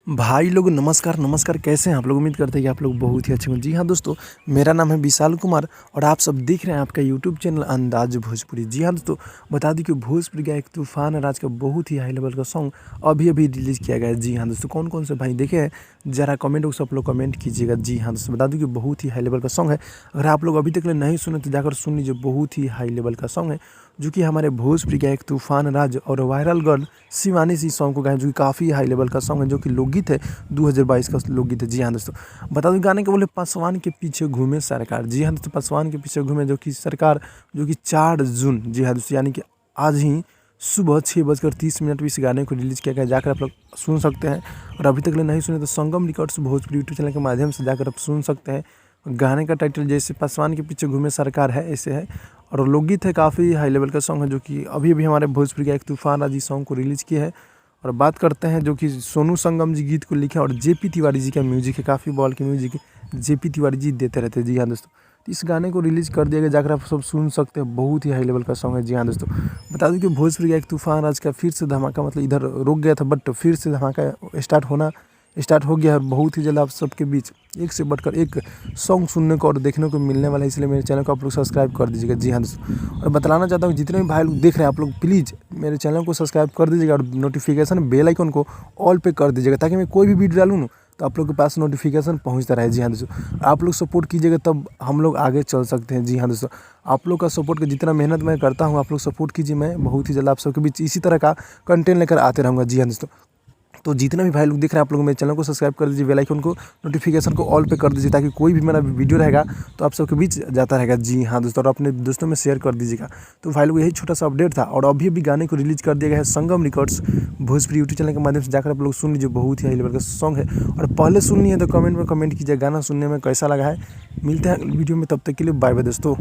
भाई लोग नमस्कार नमस्कार, कैसे हैं आप लोग। उम्मीद करते हैं कि आप लोग बहुत ही अच्छे होंगे। जी हाँ दोस्तों, मेरा नाम है विशाल कुमार और आप सब देख रहे हैं आपका यूट्यूब चैनल अंदाज भोजपुरी। जी हाँ दोस्तों, बता दूं कि भोजपुरी का एक तूफान राज का बहुत ही हाई लेवल का सॉन्ग अभी अभी रिलीज़ किया गया है। जी हाँ दोस्तों, कौन कौन से भाई देखे हैं जरा कमेंट बॉक्स आप लोग कमेंट कीजिएगा। जी हाँ दोस्तों, बता दूँ कि बहुत ही हाई लेवल का सॉन्ग है। अगर आप लोग अभी तक नहीं सुने तो जाकर सुन लीजिए। बहुत ही हाई लेवल का सॉन्ग है जो कि हमारे भोजपुरी का एक तूफान राज और वायरल गर्ल शिवानी सी सॉन्ग को गाए, जो कि काफ़ी हाई लेवल का सॉन्ग है, जो कि लोकगीत है 2022 का लोकगीत है। जी हाँ दोस्तों, बता दूं गाने के बोले पासवान के पीछे घूमे सरकार। जी हाँ दोस्तों, पासवान के पीछे घूमे जो कि सरकार, जो कि 4 जून, जी हाँ दोस्तों, यानी कि आज ही सुबह 6:30 पर इस गाने को रिलीज़ किया गया। जाकर आप लोग सुन सकते हैं और अभी तक नहीं सुने तो संगम रिकॉर्ड्स भोजपुरी यूट्यूब चैनल के माध्यम से जाकर आप सुन सकते हैं। गाने का टाइटल जैसे पासवान के पीछे घूमे सरकार है, ऐसे है और लोकगीत है। काफ़ी हाई लेवल का सॉन्ग है जो कि अभी अभी हमारे भोजपुरी का एक तूफान आज सॉन्ग को रिलीज़ किया है। और बात करते हैं जो कि सोनू संगम जी गीत को लिखे और जेपी तिवारी जी का म्यूजिक है। काफ़ी बॉल की म्यूजिक जेपी तिवारी जी देते रहते हैं। जी हाँ दोस्तों, तो इस गाने को रिलीज़ कर दिया गया, जाकर आप सब सुन सकते हैं। बहुत ही हाई लेवल का सॉन्ग है। जी हाँ दोस्तों, बता दूं कि भोजपुरी का एक तूफान आज का फिर से धमाका, मतलब इधर रुक गया था बट फिर से धमाका स्टार्ट हो गया है। बहुत ही जल्द आप सबके बीच एक से बढ़कर एक सॉन्ग सुनने को और देखने को मिलने वाला है, इसलिए मेरे चैनल को आप लोग सब्सक्राइब कर दीजिएगा। जी हाँ दोस्तों, और बताना चाहता हूँ जितने भी भाई लोग देख रहे हैं आप लोग प्लीज़ मेरे चैनल को सब्सक्राइब कर दीजिएगा और नोटिफिकेशन बेल आइकन को ऑल पे कर दीजिएगा, ताकि मैं कोई भी वीडियो डालूँ ना तो आप लोग के पास नोटिफिकेशन पहुंचता रहे। जी हाँ दोस्तों, आप लोग सपोर्ट कीजिएगा तब हम लोग आगे चल सकते हैं। जी हाँ दोस्तों, आप लोग का सपोर्ट का जितना मेहनत मैं करता हूँ आप लोग सपोर्ट कीजिए। मैं बहुत ही जल्द आप सबके बीच इसी तरह का कंटेंट लेकर आते रहूँगा। जी हाँ दोस्तों, तो जितने भी भाई लोग देख रहे हैं आप लोग मेरे चैनल को सब्सक्राइब कर दीजिए, बेल आइकन को नोटिफिकेशन को ऑल पे कर दीजिए, ताकि कोई भी मेरा वीडियो रहेगा तो आप सबके बीच जाता रहेगा। जी हाँ दोस्तों, और अपने दोस्तों में शेयर कर दीजिएगा। तो भाई लोग यही छोटा सा अपडेट था और अभी अभी गाने को रिलीज़ कर दिया गया है संगम रिकॉर्ड्स भोजपुरी यूट्यूब चैनल के माध्यम से। जाकर आप लोग सुन लीजिए, बहुत ही हाई लेवल का सॉन्ग है। और पहले सुननी है तो कमेंट में कमेंट कीजिए गाना सुनने में कैसा लगा है। मिलते हैं वीडियो में, तब तक के लिए बाय बाय दोस्तों।